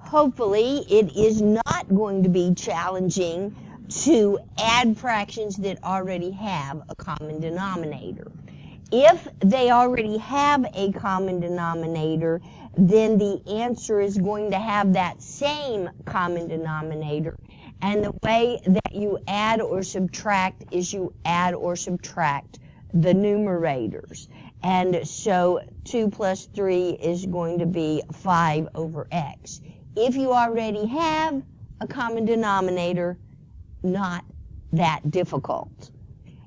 hopefully it is not going to be challenging to add fractions that already have a common denominator. If they already have a common denominator, then the answer is going to have that same common denominator. And the way that you add or subtract is you add or subtract the numerators. And so 2 plus 3 is going to be 5 over x. If you already have a common denominator, not that difficult.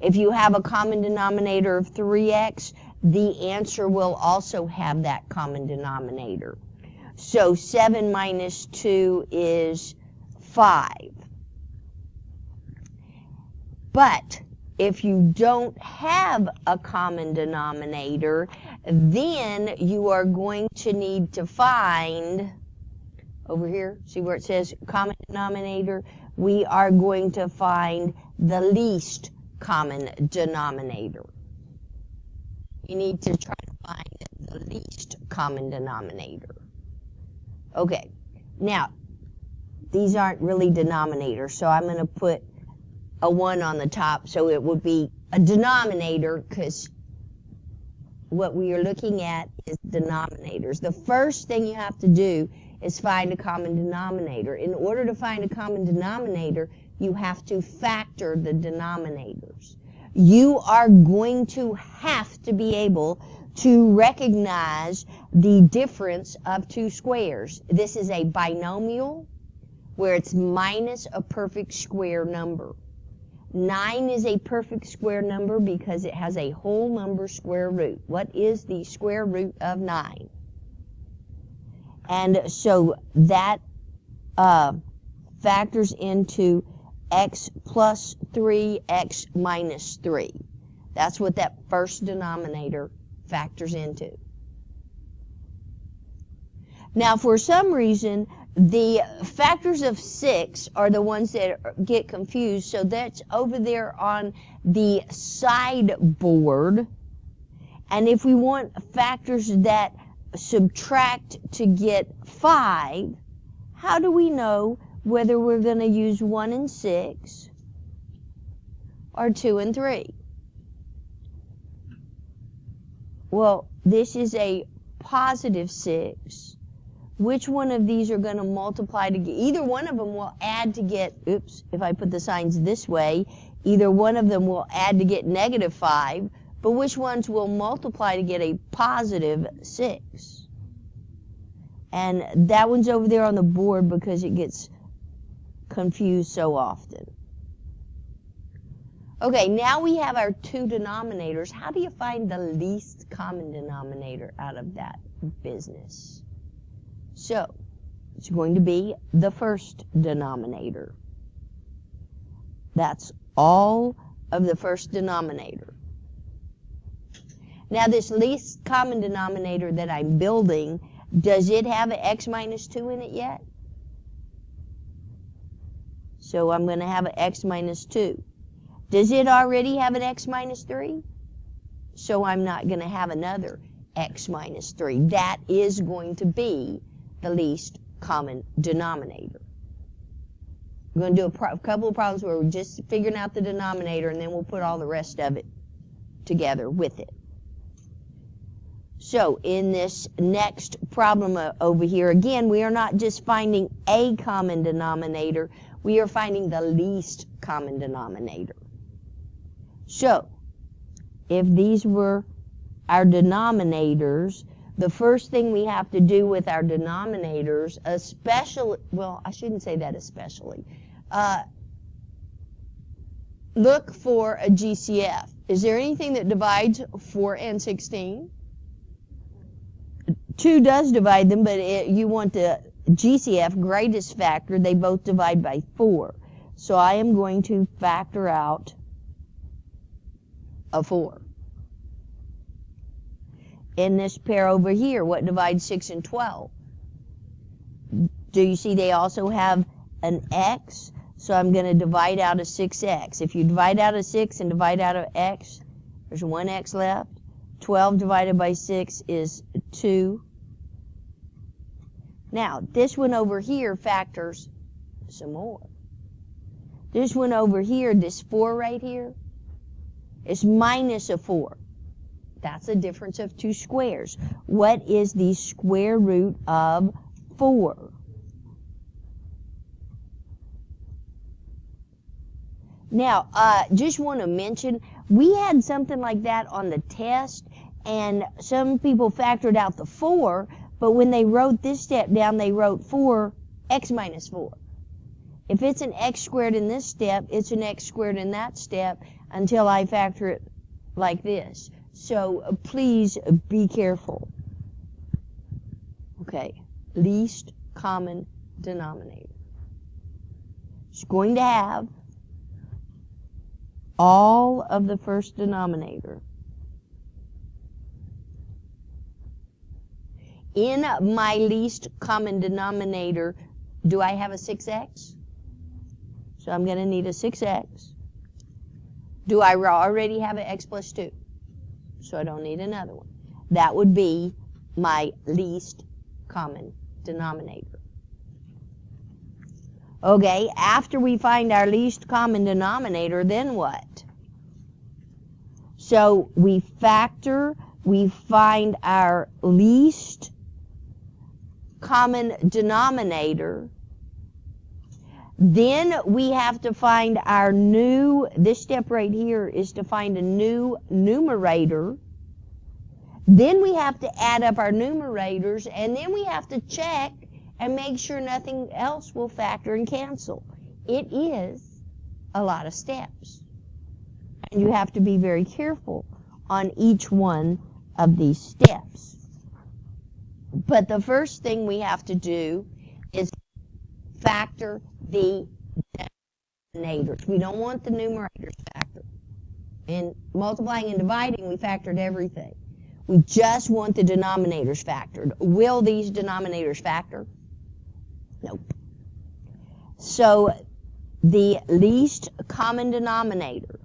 If you have a common denominator of 3x, the answer will also have that common denominator. So 7 minus 2 is 5. But if you don't have a common denominator, then you are going to need to find, over here, see where it says common denominator? We are going to find the least common denominator. You need to try to find the least common denominator. Okay, now, these aren't really denominators, so I'm going to put a 1 on the top, so it would be a denominator, because what we are looking at is denominators. The first thing you have to do is find a common denominator. In order to find a common denominator, you have to factor the denominators. You are going to have to be able to recognize the difference of two squares. This is a binomial where it's minus a perfect square number. 9 is a perfect square number because it has a whole number square root. What is the square root of 9? And so that factors into x plus 3, x minus 3. That's what that first denominator factors into. Now, for some reason, the factors of 6 are the ones that get confused, so that's over there on the sideboard. And if we want factors that subtract to get 5, how do we know whether we're going to use 1 and 6 or 2 and 3? Well, this is a positive 6. Which one of these are going to multiply to get, either one of them will add to get, oops, if I put the signs this way, either one of them will add to get negative 5, but which ones will multiply to get a positive 6? And that one's over there on the board because it gets confused so often. Okay, now we have our two denominators. How do you find the least common denominator out of that business? So, it's going to be the first denominator. That's all of the first denominator. Now, this least common denominator that I'm building, does it have an x minus 2 in it yet? So I'm going to have an x minus 2. Does it already have an x minus 3? So I'm not going to have another x minus 3. That is going to be the least common denominator. We're going to do a couple of problems where we're just figuring out the denominator, and then we'll put all the rest of it together with it. So in this next problem over here, again, we are not just finding a common denominator, we are finding the least common denominator. So, if these were our denominators, the first thing we have to do with our denominators, especially, well, I shouldn't say that especially, look for a GCF. Is there anything that divides 4 and 16? 2 does divide them, but you want the GCF, greatest factor, they both divide by 4. So I am going to factor out a 4. In this pair over here, what divides 6 and 12? Do you see they also have an x? So I'm going to divide out a 6x. If you divide out a 6 and divide out an x, there's 1 x left. 12 divided by 6 is 2. Now, this one over here factors some more. This one over here, this 4 right here, is minus a 4. That's a difference of 2 squares. What is the square root of 4? Now, just want to mention, we had something like that on the test, and some people factored out the 4, but when they wrote this step down, they wrote 4x minus 4. If it's an x squared in this step, it's an x squared in that step until I factor it like this. So please be careful. Okay, least common denominator. It's going to have all of the first denominator. In my least common denominator, do I have a 6x? So I'm going to need a 6x. Do I already have an x plus 2? So I don't need another one. That would be my least common denominator. Okay, after we find our least common denominator, then what? So we factor, we find our least common denominator. Then we have to find our new, this step right here is to find a new numerator. Then we have to add up our numerators, and then we have to check and make sure nothing else will factor and cancel. It is a lot of steps. And you have to be very careful on each one of these steps. But the first thing we have to do is factor the denominators. We don't want the numerators factored. In multiplying and dividing, we factored everything. We just want the denominators factored. Will these denominators factor? Nope. So the least common denominator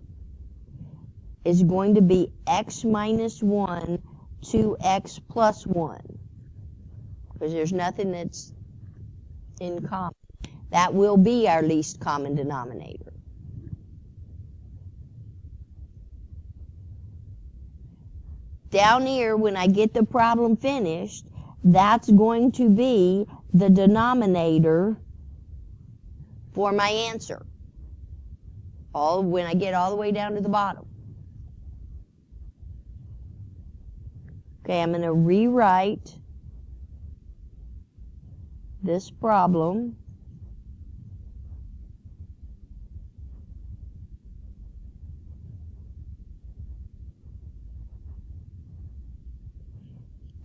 is going to be x minus 1 to x plus 1. Because there's nothing that's in common. That will be our least common denominator. Down here, when I get the problem finished, that's going to be the denominator for my answer. When I get all the way down to the bottom. Okay, I'm going to rewrite this problem.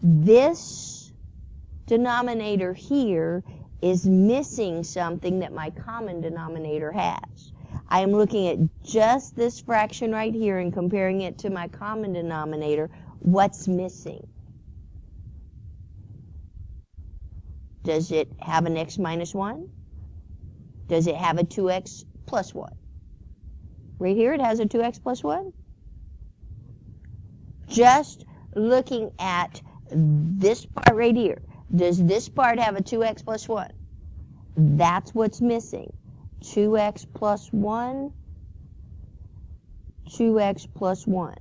This denominator here is missing something that my common denominator has. I am looking at just this fraction right here and comparing it to my common denominator. What's missing? Does it have an x minus 1? Does it have a 2x plus 1? Right here it has a 2x plus 1. Just looking at this part right here. Does this part have a 2x plus 1? That's what's missing. 2x plus 1, 2x plus 1.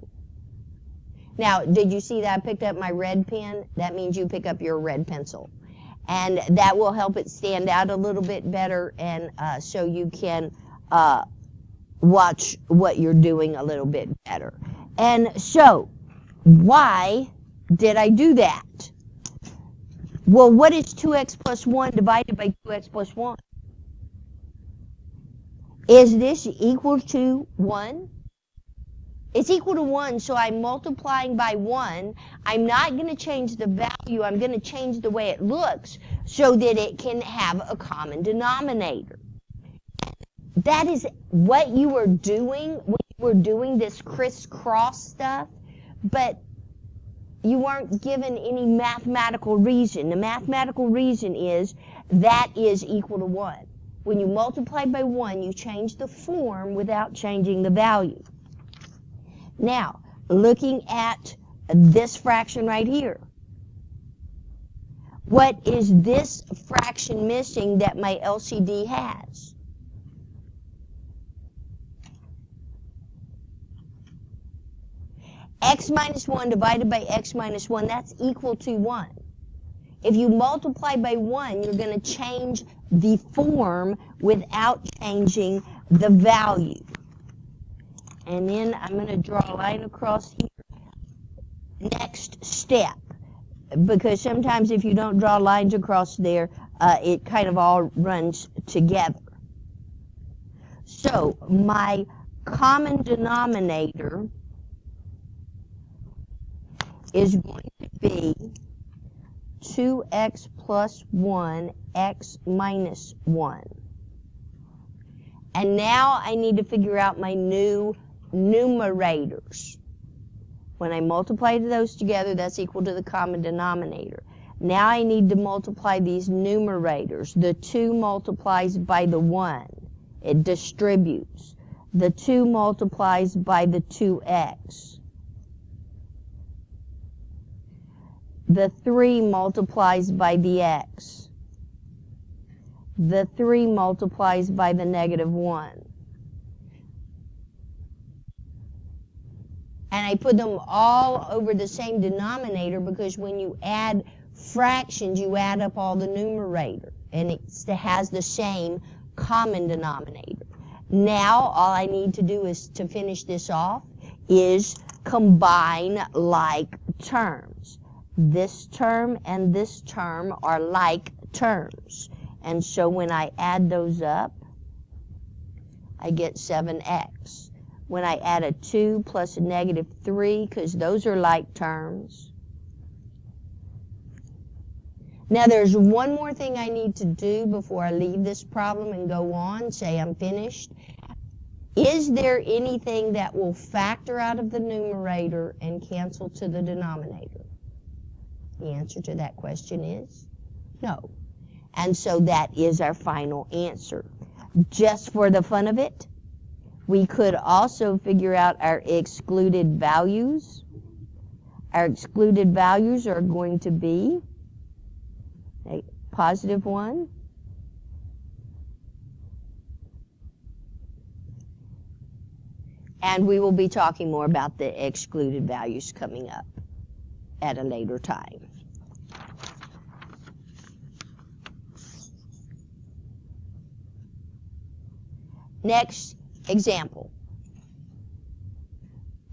Now, did you see that I picked up my red pen? That means you pick up your red pencil. And that will help it stand out a little bit better, and so you can watch what you're doing a little bit better. And so, why did I do that? Well, what is 2x plus 1 divided by 2x plus 1? Is this equal to 1? It's equal to 1, so I'm multiplying by 1. I'm not going to change the value. I'm going to change the way it looks so that it can have a common denominator. That is what you were doing when you were doing this crisscross stuff, but you weren't given any mathematical reason. The mathematical reason is that is equal to 1. When you multiply by 1, you change the form without changing the value. Now, looking at this fraction right here, What is this fraction missing that my LCD has? X minus 1 divided by x minus 1, that's equal to 1. If you multiply by 1, you're going to change the form without changing the value. And then I'm going to draw a line across here. Next step. Because sometimes if you don't draw lines across there, it kind of all runs together. So my common denominator is going to be 2x plus 1, x minus 1. And now I need to figure out my new numerators. When I multiply those together, that's equal to the common denominator. Now I need to multiply these numerators. The 2 multiplies by the 1. It distributes. The 2 multiplies by the 2x. The 3 multiplies by the x. The 3 multiplies by the negative 1. And I put them all over the same denominator because when you add fractions, you add up all the numerator. And it has the same common denominator. Now, all I need to do is to finish this off is combine like terms. This term and this term are like terms. And so when I add those up, I get 7x. When I add a 2 plus a negative 3, because those are like terms. Now there's one more thing I need to do before I leave this problem and go on, say I'm finished. Is there anything that will factor out of the numerator and cancel to the denominator? The answer to that question is no. And so that is our final answer. Just for the fun of it, we could also figure out our excluded values. Our excluded values are going to be a positive 1, and we will be talking more about the excluded values coming up at a later time. Next example.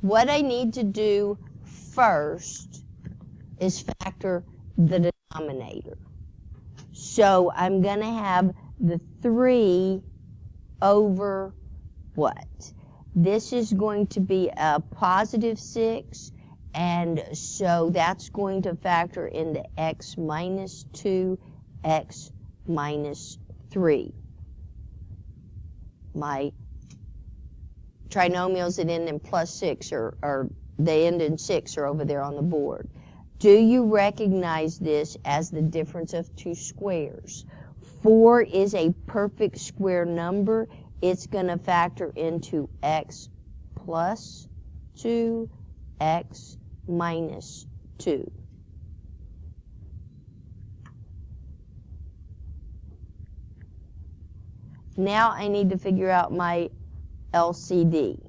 What I need to do first is factor the denominator. So I'm going to have the 3 over what? This is going to be a positive 6, and so that's going to factor into x minus 2, x minus 3. My trinomials that end in plus 6 or they end in 6 are over there on the board. Do you recognize this as the difference of two squares? 4 is a perfect square number. It's going to factor into x plus 2, x minus 2. Now I need to figure out my LCD.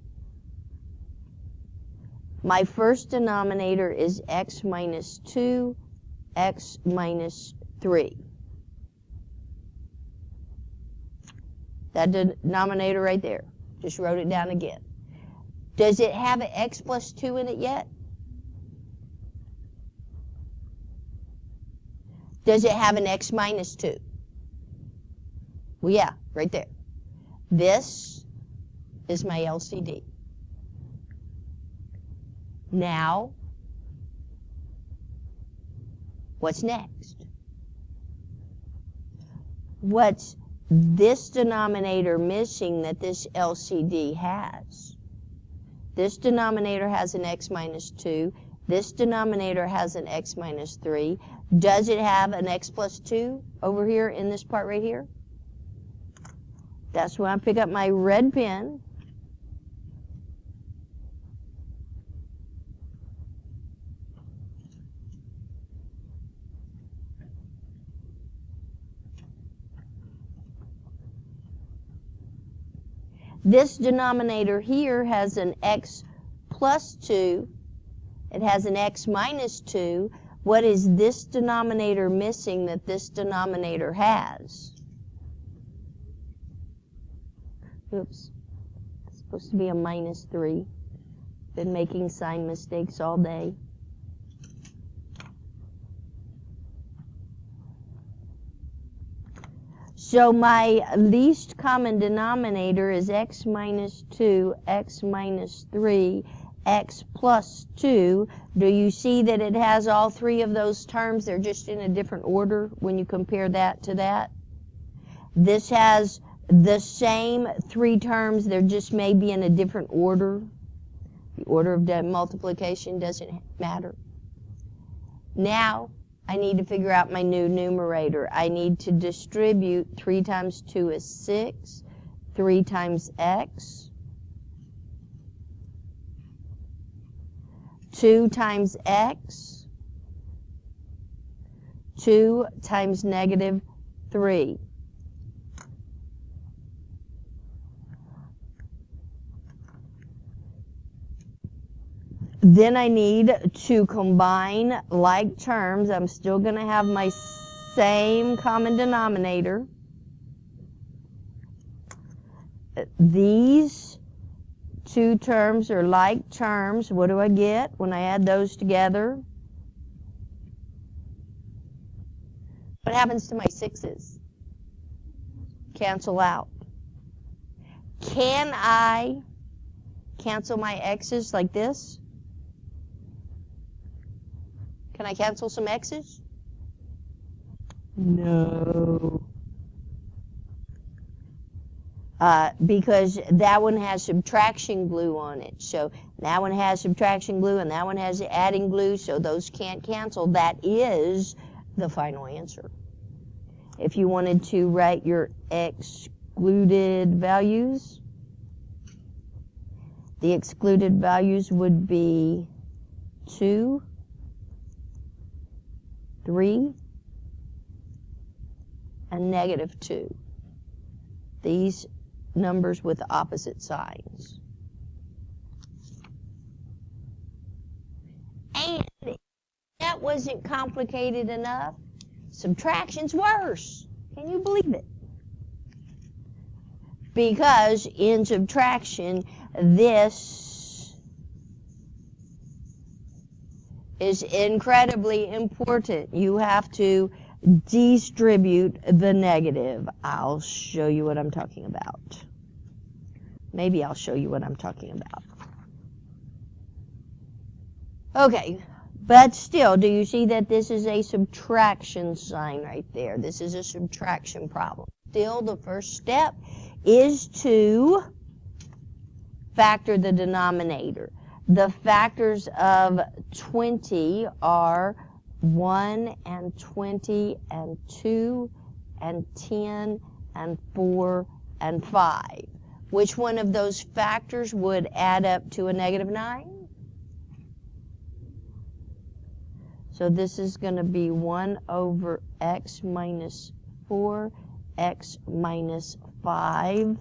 My first denominator is x minus 2, x minus 3. That denominator right there. Just wrote it down again. Does it have an x plus 2 in it yet? Does it have an x minus 2? Well, yeah, right there. This is my LCD. Now, what's next? What's this denominator missing that this LCD has? This denominator has an x minus 2. This denominator has an x minus 3. Does it have an x plus 2 over here in this part right here? That's when I pick up my red pen. This denominator here has an x plus 2. It has an x minus 2. What is this denominator missing that this denominator has? Oops. It's supposed to be a minus 3. Been making sign mistakes all day. So my least common denominator is x minus 2, x minus 3, x plus 2. Do you see that it has all three of those terms? They're just in a different order when you compare that to that. This has the same three terms, they're just maybe in a different order. The order of multiplication doesn't matter. Now, I need to figure out my new numerator. I need to distribute 3 times 2 is 6, 3 times x, 2 times x, 2 times negative 3. Then I need to combine like terms. I'm still going to have my same common denominator. These two terms are like terms. What do I get when I add those together? What happens to my 6's? Cancel out. Can I cancel my x's like this? Can I cancel some x's? No. Because that one has subtraction glue on it. So that one has subtraction glue and that one has adding glue, so those can't cancel. That is the final answer. If you wanted to write your excluded values, the excluded values would be 2, 3, and negative 2. These numbers with opposite signs. And if that wasn't complicated enough, subtraction's worse. Can you believe it? Because in subtraction, this is incredibly important. You have to distribute the negative. I'll show you what I'm talking about. Maybe I'll show you what I'm talking about. Okay, but still, do you see that this is a subtraction sign right there? This is a subtraction problem. Still, the first step is to factor the denominator. The factors of 20 are 1 and 20 and 2 and 10 and 4 and 5. Which one of those factors would add up to a negative 9? So this is going to be 1 over x minus 4, x minus 5.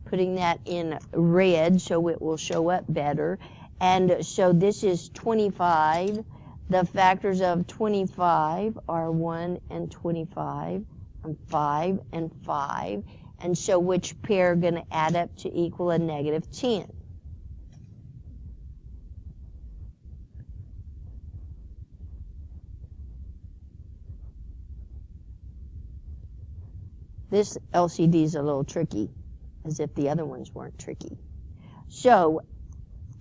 Putting that in red so it will show up better. And so this is 25. The factors of 25 are 1 and 25 and 5 and 5. And so which pair are going to add up to equal a negative 10? This LCD is a little tricky, as if the other ones weren't tricky. So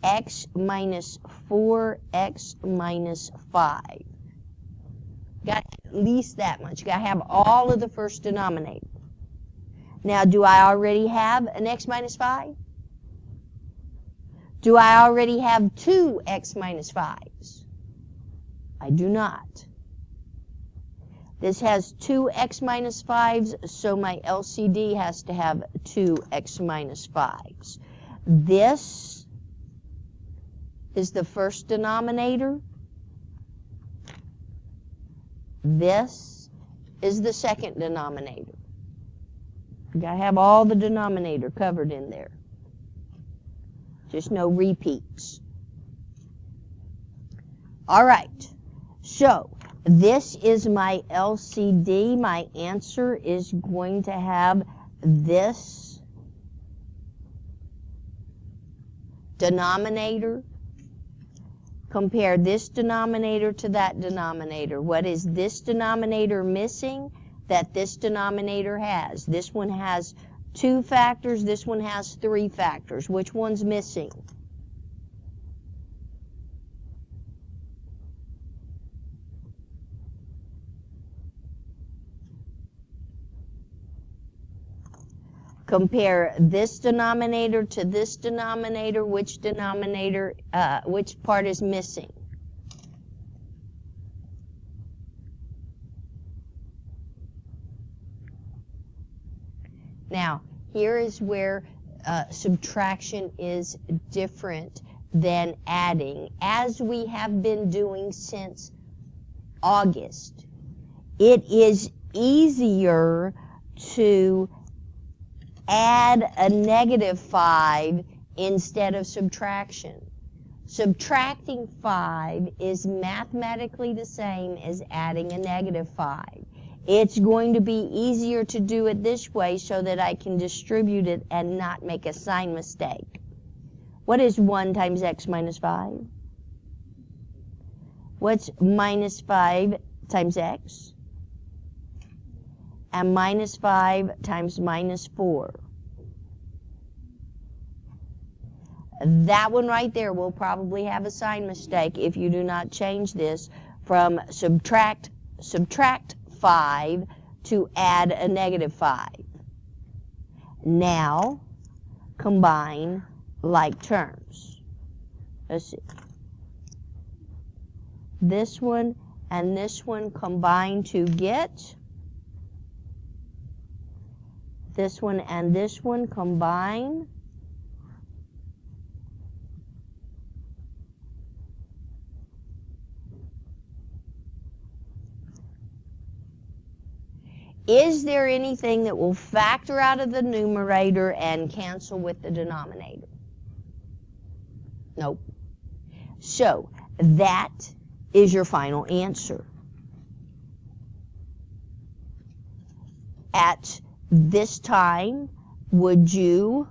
x minus 4, x minus 5. Got at least that much. You got to have all of the first denominator. Now, do I already have an x minus 5? Do I already have 2 x minus 5s? I do not. This has 2 x minus 5s, so my LCD has to have 2 x minus 5s. This is the first denominator. This is the second denominator. You gotta have all the denominator covered in there. Just no repeats. All right. So this is my LCD. My answer is going to have this denominator. Compare this denominator to that denominator. What is this denominator missing that this denominator has? This one has 2 factors. This one has 3 factors. Which one's missing? Compare this denominator to this denominator. Which denominator, which part is missing? Now, here is where subtraction is different than adding, as we have been doing since August. It is easier to add a -5 instead of subtraction. Subtracting 5 is mathematically the same as adding a -5. It's going to be easier to do it this way so that I can distribute it and not make a sign mistake. What is 1 times x minus 5? What's minus 5 times x? And minus 5 times minus 4. That one right there will probably have a sign mistake if you do not change this from subtract 5 to add a -5. Now, combine like terms. Let's see. This one and this one combine to get. This one and this one combine. Is there anything that will factor out of the numerator and cancel with the denominator? Nope. So that is your final answer. At this time, would you